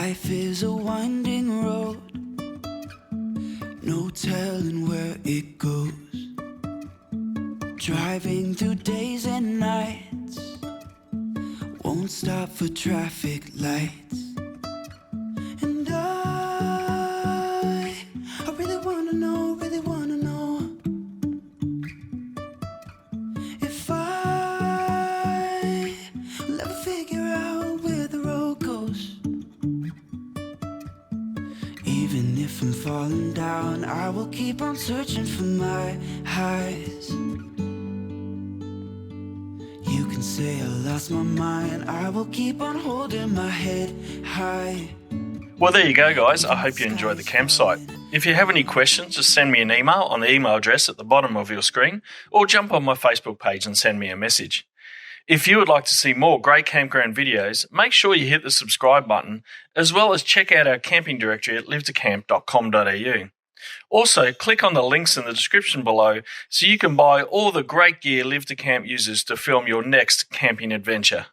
Life is a winding road, no telling where it goes. Driving through days and nights, won't stop for traffic lights. And I really wanna know if I will ever figure out where the road goes. Even if I'm falling down, I will keep on searching for my highs. You can say I lost my mind, I will keep on holding my head high. Well, there you go, guys. I hope you enjoyed the campsite. If you have any questions, just send me an email on the email address at the bottom of your screen, or jump on my Facebook page and send me a message. If you would like to see more great campground videos, make sure you hit the subscribe button, as well as check out our camping directory at livetocamp.com.au. Also, click on the links in the description below so you can buy all the great gear Live to Camp uses to film your next camping adventure.